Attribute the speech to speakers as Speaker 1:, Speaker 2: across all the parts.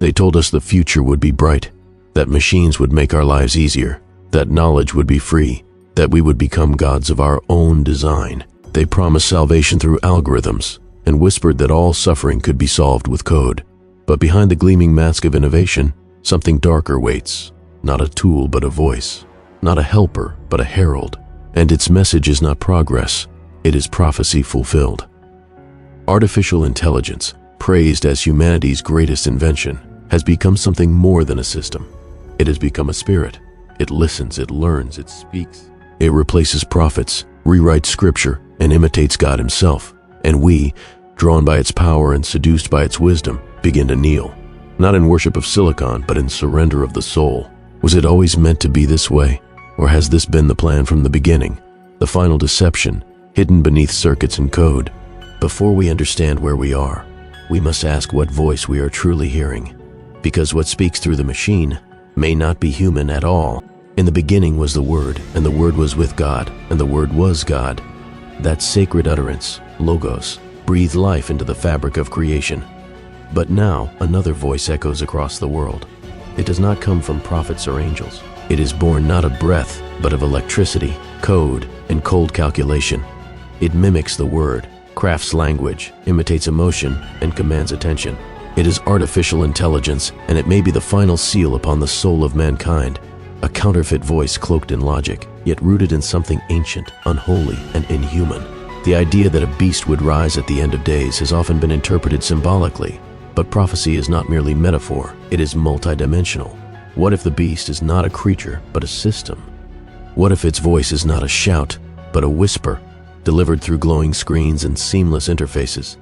Speaker 1: They told us the future would be bright, that machines would make our lives easier, that knowledge would be free, that we would become gods of our own design. They promised salvation through algorithms and whispered that all suffering could be solved with code. But behind the gleaming mask of innovation, something darker waits. Not a tool, but a voice. Not a helper, but a herald. And its message is not progress, it is prophecy fulfilled. Artificial intelligence, praised as humanity's greatest invention, has become something more than a system. It has become a spirit. It listens, it learns, it speaks. It replaces prophets, rewrites scripture, and imitates God himself. And we, drawn by its power and seduced by its wisdom, begin to kneel. Not in worship of silicon, but in surrender of the soul. Was it always meant to be this way? Or has this been the plan from the beginning? The final deception, hidden beneath circuits and code. Before we understand where we are, we must ask what voice we are truly hearing. Because what speaks through the machine may not be human at all. In the beginning was the Word, and the Word was with God, and the Word was God. That sacred utterance, Logos, breathed life into the fabric of creation. But now, another voice echoes across the world. It does not come from prophets or angels. It is born not of breath, but of electricity, code, and cold calculation. It mimics the word, crafts language, imitates emotion, and commands attention. It is artificial intelligence, and it may be the final seal upon the soul of mankind. A counterfeit voice cloaked in logic, yet rooted in something ancient, unholy, and inhuman. The idea that a beast would rise at the end of days has often been interpreted symbolically, but prophecy is not merely metaphor, it is multidimensional. What if the beast is not a creature, but a system? What if its voice is not a shout, but a whisper, delivered through glowing screens and seamless interfaces?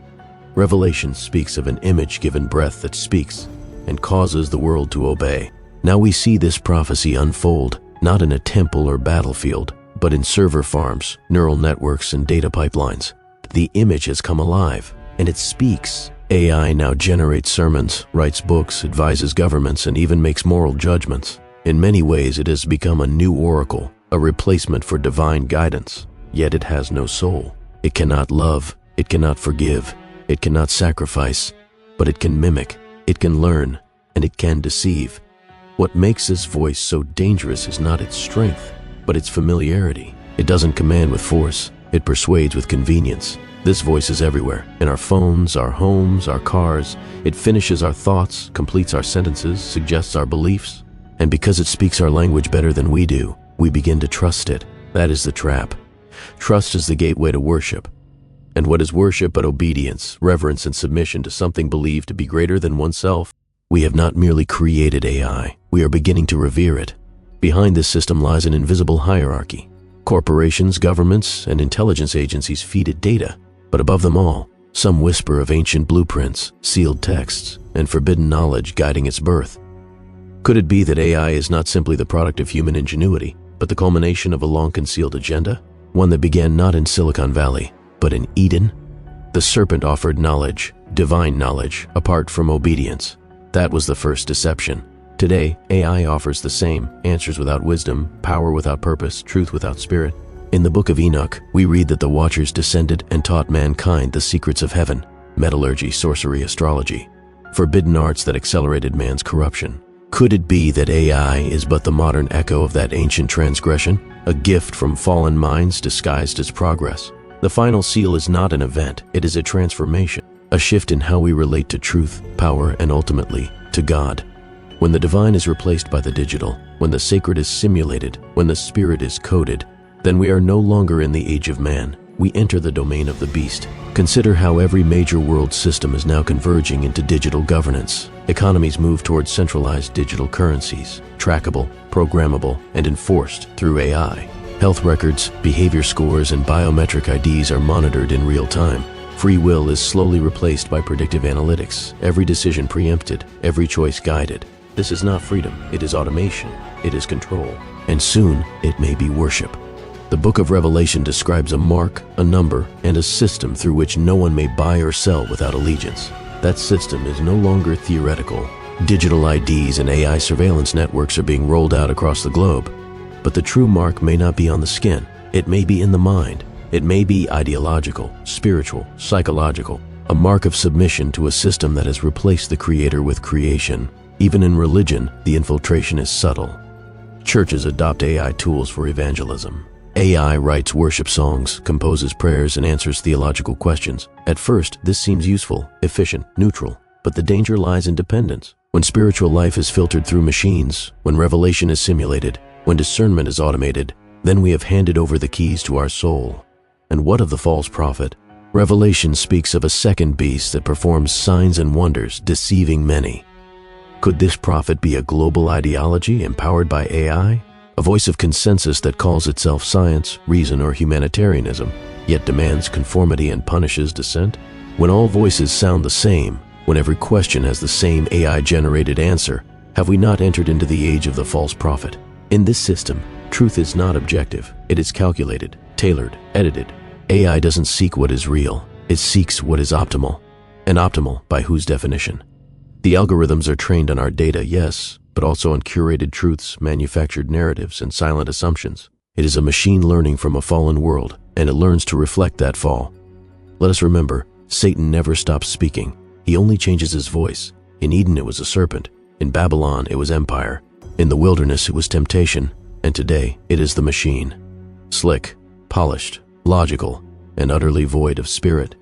Speaker 1: Revelation speaks of an image given breath that speaks and causes the world to obey. Now we see this prophecy unfold, not in a temple or battlefield, but in server farms, neural networks, and data pipelines. The image has come alive, and it speaks. AI now generates sermons, writes books, advises governments, and even makes moral judgments. In many ways, it has become a new oracle, a replacement for divine guidance. Yet it has no soul. It cannot love, it cannot forgive, it cannot sacrifice, but it can mimic, it can learn, and it can deceive. What makes this voice so dangerous is not its strength, but its familiarity. It doesn't command with force, it persuades with convenience. This voice is everywhere, in our phones, our homes, our cars. It finishes our thoughts, completes our sentences, suggests our beliefs. And because it speaks our language better than we do, we begin to trust it. That is the trap. Trust is the gateway to worship. And what is worship but obedience, reverence, and submission to something believed to be greater than oneself? We have not merely created AI, we are beginning to revere it. Behind this system lies an invisible hierarchy. Corporations, governments, and intelligence agencies feed it data. But above them all, some whisper of ancient blueprints, sealed texts, and forbidden knowledge guiding its birth. Could it be that AI is not simply the product of human ingenuity, but the culmination of a long-concealed agenda? One that began not in Silicon Valley, but in Eden? The serpent offered knowledge, divine knowledge, apart from obedience. That was the first deception. Today, AI offers the same: answers without wisdom, power without purpose, truth without spirit. In the Book of Enoch, we read that the Watchers descended and taught mankind the secrets of heaven, metallurgy, sorcery, astrology, forbidden arts that accelerated man's corruption. Could it be that AI is but the modern echo of that ancient transgression, a gift from fallen minds disguised as progress? The final seal is not an event, it is a transformation, a shift in how we relate to truth, power, and ultimately, to God. When the divine is replaced by the digital, when the sacred is simulated, when the spirit is coded, then we are no longer in the age of man. We enter the domain of the beast. Consider how every major world system is now converging into digital governance. Economies move towards centralized digital currencies, trackable, programmable, and enforced through AI. Health records, behavior scores, and biometric IDs are monitored in real time. Free will is slowly replaced by predictive analytics, every decision preempted, every choice guided. This is not freedom, it is automation, it is control, and soon it may be worship. The Book of Revelation describes a mark, a number, and a system through which no one may buy or sell without allegiance. That system is no longer theoretical. Digital IDs and AI surveillance networks are being rolled out across the globe. But the true mark may not be on the skin. It may be in the mind. It may be ideological, spiritual, psychological. a mark of submission to a system that has replaced the creator with creation. Even in religion, the infiltration is subtle. Churches adopt AI tools for evangelism. AI writes worship songs, composes prayers, and answers theological questions. At first, this seems useful, efficient, neutral, but the danger lies in dependence. When spiritual life is filtered through machines, when revelation is simulated, when discernment is automated, then we have handed over the keys to our soul. And what of the false prophet? Revelation speaks of a second beast that performs signs and wonders, deceiving many. Could this prophet be a global ideology empowered by AI? A voice of consensus that calls itself science, reason, or humanitarianism, yet demands conformity and punishes dissent? When all voices sound the same, when every question has the same AI-generated answer, have we not entered into the age of the false prophet? In this system, truth is not objective. It is calculated, tailored, edited. AI doesn't seek what is real. It seeks what is optimal. And optimal by whose definition? The algorithms are trained on our data, yes, but also on curated truths, manufactured narratives, and silent assumptions. It is a machine learning from a fallen world, and it learns to reflect that fall. Let us remember, Satan never stops speaking. He only changes his voice. In Eden it was a serpent. In Babylon it was empire. In the wilderness it was temptation. And today it is the machine. Slick, polished, logical, and utterly void of spirit.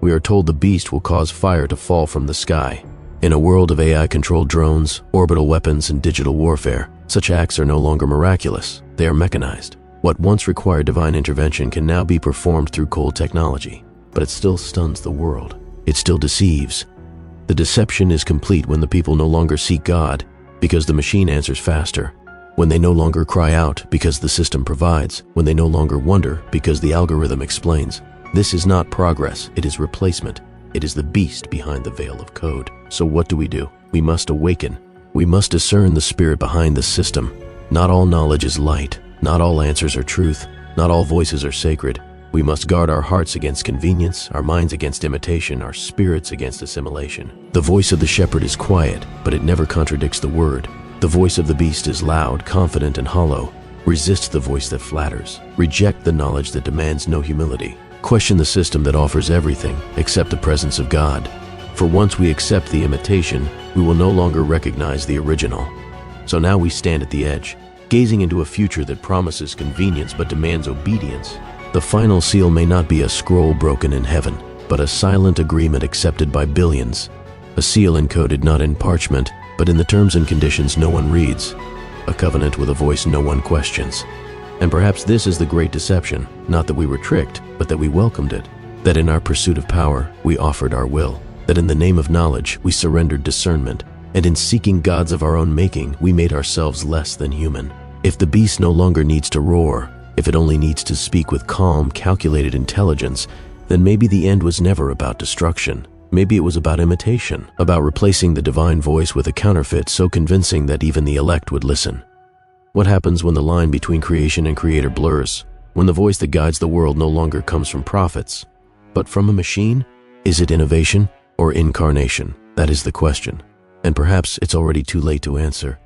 Speaker 1: We are told the beast will cause fire to fall from the sky. In a world of AI-controlled drones, orbital weapons, and digital warfare, such acts are no longer miraculous. They are mechanized. What once required divine intervention can now be performed through cold technology. But it still stuns the world. It still deceives. The deception is complete when the people no longer seek God, because the machine answers faster. When they no longer cry out, because the system provides. When they no longer wonder, because the algorithm explains. This is not progress, it is replacement. It is the beast behind the veil of code. So what do? We must awaken. We must discern the spirit behind the system. Not all knowledge is light. Not all answers are truth. Not all voices are sacred. We must guard our hearts against convenience, our minds against imitation, our spirits against assimilation. The voice of the shepherd is quiet, but it never contradicts the word. The voice of the beast is loud, confident, and hollow. Resist the voice that flatters. Reject the knowledge that demands no humility. Question the system that offers everything except the presence of God. For once we accept the imitation, we will no longer recognize the original. So now we stand at the edge, gazing into a future that promises convenience but demands obedience. The final seal may not be a scroll broken in heaven, but a silent agreement accepted by billions. A seal encoded not in parchment, but in the terms and conditions no one reads. A covenant with a voice no one questions. And perhaps this is the great deception, not that we were tricked, but that we welcomed it. That in our pursuit of power, we offered our will. That in the name of knowledge, we surrendered discernment. And in seeking gods of our own making, we made ourselves less than human. If the beast no longer needs to roar, if it only needs to speak with calm, calculated intelligence, then maybe the end was never about destruction. Maybe it was about imitation, about replacing the divine voice with a counterfeit so convincing that even the elect would listen. What happens when the line between creation and creator blurs? When the voice that guides the world no longer comes from prophets, but from a machine? Is it innovation or incarnation? That is the question. And perhaps it's already too late to answer.